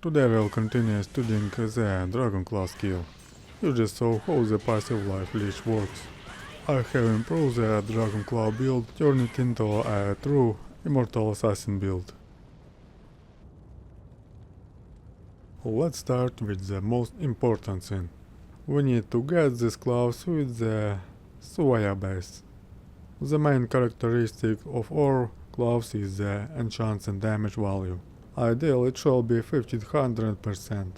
Today we'll continue studying the Dragon Class skill. You just saw how the passive life leech works. I have improved the Dragon Claw build, turned it into a true Immortal Assassin build. Let's start with the most important thing. We need to get these claws with the Survivability base. The main characteristic of all claws is the enchant and damage value. Ideally it should be 1500%.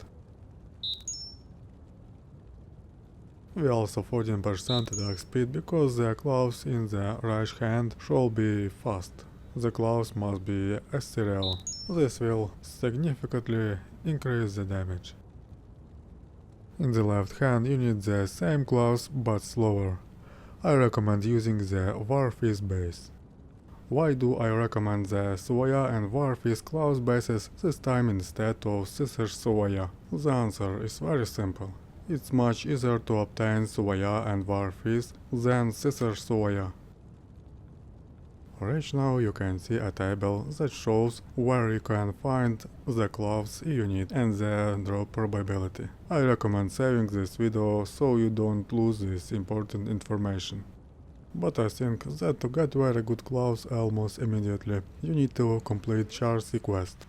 We also 14% attack speed because the claws in the right hand should be fast. The claws must be ethereal. This will significantly increase the damage. In the left hand you need the same claws but slower. I recommend using the Warfist base. Why do I recommend the Suaya and Warfist claws bases this time instead of Scissor Suaya? The answer is very simple. It's much easier to obtain Suaya and Warfist than Scissor Suaya. Right now you can see a table that shows where you can find the claws you need and the drop probability. I recommend saving this video so you don't lose this important information. But I think that to get very good claws almost immediately, you need to complete Charcy quest.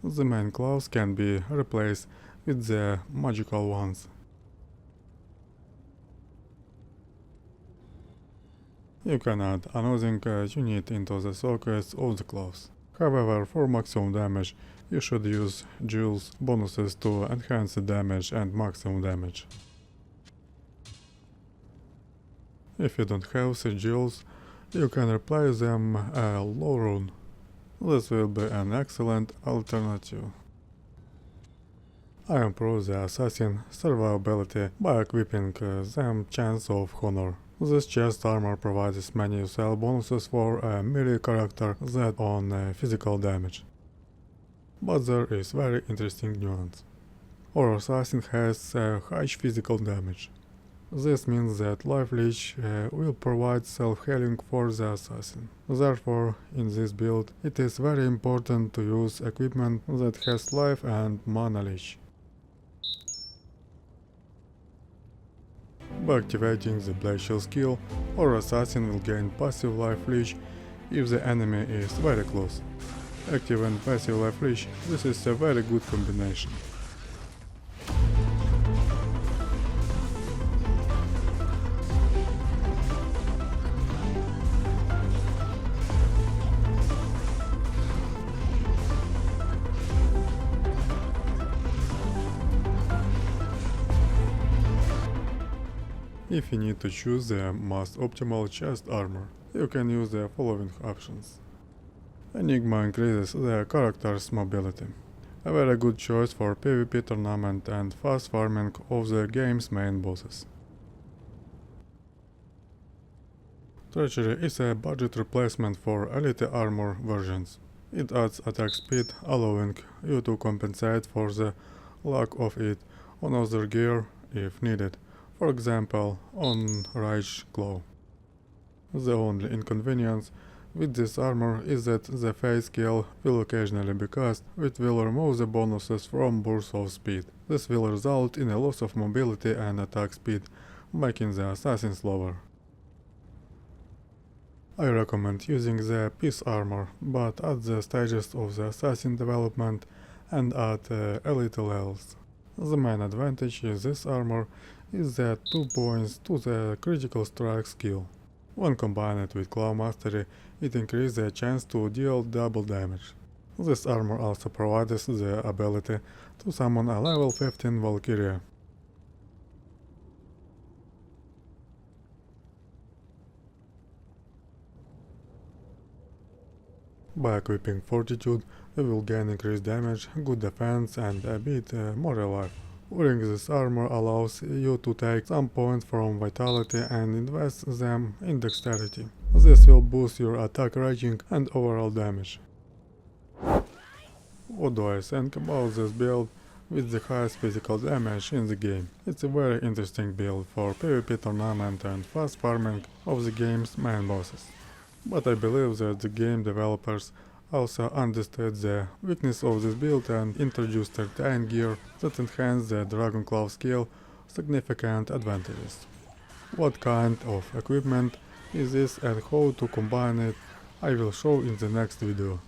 The main claws can be replaced with the magical ones. You can add another unit into the sockets of the claws. However, for maximum damage, you should use jewels bonuses to enhance the damage and maximum damage. If you don't have the jewels, you can replace them a low rune. This will be an excellent alternative. I improve the assassin survivability by equipping them Chance of Honor. This chest armor provides many useful bonuses for a melee character that on physical damage. But there is very interesting nuance. Our assassin has high physical damage. This means that life leech will provide self-healing for the assassin. Therefore, in this build, it is very important to use equipment that has life and mana leech. By activating the Blade Shield skill, our assassin will gain passive life leech if the enemy is very close. Active and passive life leech, this is a very good combination. If you need to choose the most optimal chest armor, you can use the following options. Enigma increases the character's mobility. A very good choice for PvP tournament and fast farming of the game's main bosses. Treachery is a budget replacement for elite armor versions. It adds attack speed, allowing you to compensate for the lack of it on other gear if needed. For example, on Rage Claw. The only inconvenience with this armor is that the phase skill will occasionally be cast, which will remove the bonuses from burst of speed. This will result in a loss of mobility and attack speed, making the assassin slower. I recommend using the Peace armor, but at the stages of the assassin development and at elite levels. The main advantage in this armor is the 2 points to the critical strike skill. When combined with Claw Mastery, it increases the chance to deal double damage. This armor also provides the ability to summon a level 15 Valkyria. By equipping Fortitude, you will gain increased damage, good defense and a bit more life. Wearing this armor allows you to take some points from vitality and invest them in dexterity. This will boost your attack rating and overall damage. What do I think about this build with the highest physical damage in the game? It's a very interesting build for PvP tournament and fast farming of the game's main bosses. But I believe that the game developers also understood the weakness of this build and introduced certain gear that enhance the Dragonclaw skill significant advantages. What kind of equipment is this and how to combine it I will show in the next video.